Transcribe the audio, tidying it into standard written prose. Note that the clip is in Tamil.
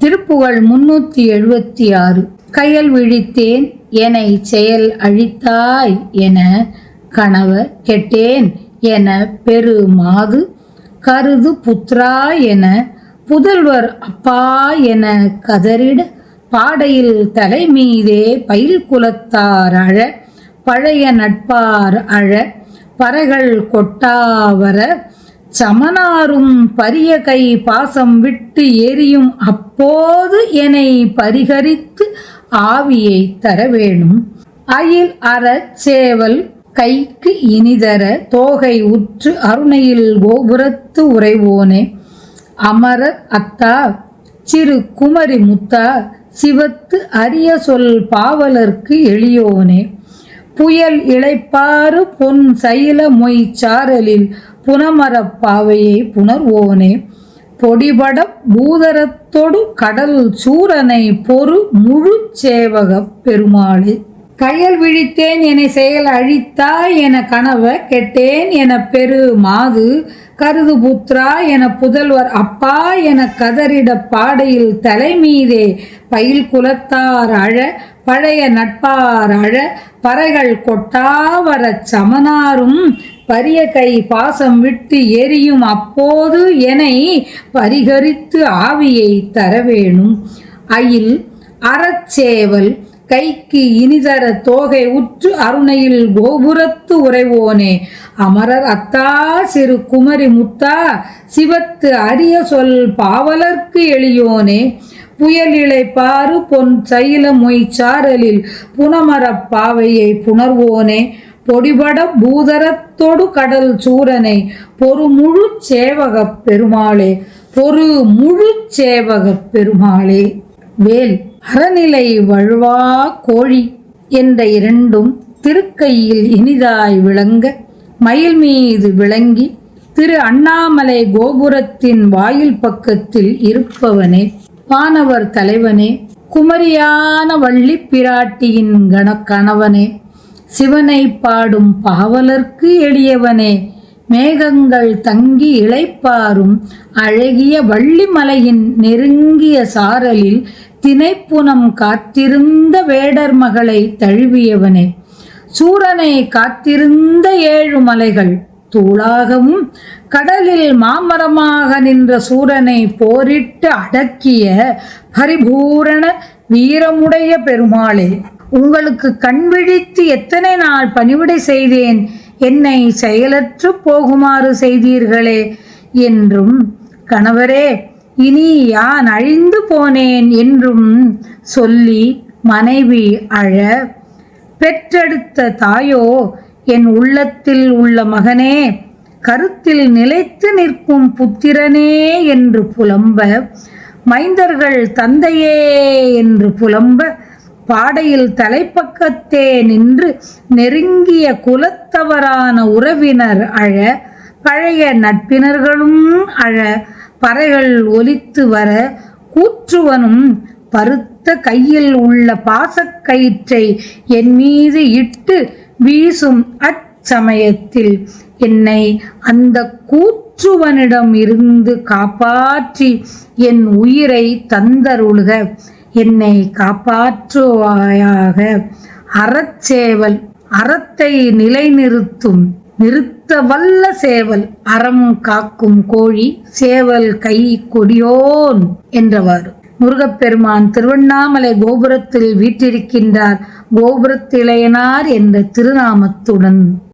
திருப்புகழ் 376. கயல் விழித்தேன் எனை செயல் அழித்தாய் என கணவ கெட்டேன் என பெரு மாது கருது புத்ரா என புதல்வர் அப்பா என கதறிட பாடையில் தலைமீதே பயில் குலத்தார் அழ பழைய நட்பார் அழ பறைகள் கொட்டாவர சமனாரும் பரிய கை பாசம் விட்டு எரியும் அப்போது என்னை பரிகரித்து ஆவியை தர வேணும். அயில் அறச் சேவல் கைக்கு இனிதர தோகை உற்று அருணையில் கோபுரத்து உறைவோனே அமரர் அத்தா சிறு குமரி முத்தா சிவத்து அரிய சொல் பாவலர்க்கு எளியோனே புயல் இளைப்பாறு பொன் சைல மொய் சாரலில் புனமரப் பாவையை புணர்வோனே பொடிபட பூதரத்தொடு கடல் சூரனை பொறு முழு சேவகப் பெருமாளே கயல் விழித்தேன் என செயல் அழித்தாய் என கணவ கெட்டேன் என பெரு மாது கருது புத்ரா என புதல்வர் அப்பா என கதறிட பாடையில் தலைமீதே பயில் குலத்தார் அழ பழைய நட்பார் அழ பறைகள் கொட்டாவர சமனாரும் பரிய கை பாசம் விட்டு எரியும் அப்போது என்னை பரிகரித்து ஆவியை தர வேணும். அயில் அறச்சேவல் கைக்கு இனிதர தோகை உற்று அருணையில் கோபுரத்து உறைவோனே அமரர் அத்தா சிறு குமரி முத்தா சிவத்து அரிய சொல் பாவலர்க்கு எளியோனே புயல் இளைப்பாறு பொன் சைல மொய் சாரலில் புனமரப் பாவையை புணர்வோனே பொடிபட பூதரத்தொடு கடல் சூரனை பொறு முழு சேவகப் பெருமாளே பொறு முழு சேவகப் பெருமாளே வேல் அறநிலை வழுவா கோழி என்ற இரண்டும் திருக்கையில் இனிதாய் விளங்க மயில் மீது விளங்கி திரு அண்ணாமலை கோபுரத்தின் வாயில் பக்கத்தில் இருப்பவனே வானவர் தலைவனே குமரியான வள்ளி பிராட்டியின் கணவனே சிவனை பாடும் பாவலர்க்கு எளியவனே மேகங்கள் தங்கி இளைப்பாரும் அழகிய வள்ளிமலையின் நெருங்கிய சாரலில் தினைப்புனம் காத்திருந்த வேடர் மகளை தழுவியவனே சூரனை காத்திருந்த 7 மலைகள் தூளாகவும் கடலில் மாமரமாக நின்ற சூரனை போரிட்டு அடக்கிய பரிபூரண வீரமுடைய பெருமாளே உங்களுக்கு கண் விழித்து எத்தனை நாள் பணிவிடை செய்தேன் என்னை செயலற்று போகுமாறு செய்தீர்களே என்றும் கணவரே இனி யான் அழிந்து போனேன் என்றும் சொல்லி மனைவி அழ பெற்றெடுத்த தாயோ என் உள்ளத்தில் உள்ள மகனே கருத்தில் நிலைத்து நிற்கும் புத்திரனே என்று புலம்ப மைந்தர்கள் தந்தையே என்று புலம்ப பாடையில் தலைப்பக்கத்தே நின்று நெருங்கிய குலத்தவரான உறவினர் அழ பழைய நட்பினர்களும் அழ பறைகள் ஒலித்து வர கூற்றுவனும் பருத்த கையில் உள்ள பாசக்கயிற்றை என் மீது இட்டு வீசும் அச்சமயத்தில் என்னை அந்த கூற்றுவனிடம் இருந்து காப்பாற்றி என் உயிரை தந்தருளுக என்னை காப்பாற்றுவாயாக. அறச்சேவல் அறத்தை நிலைநிறுத்தும் நிறுத்த வல்ல சேவல் அறம் காக்கும் கோழி சேவல் கை கொடியோன் என்றவாறு முருகப்பெருமான் திருவண்ணாமலை கோபுரத்தில் வீற்றிருக்கின்றார். கோபுரத்திளையனார் என்ற திருநாமத்துடன்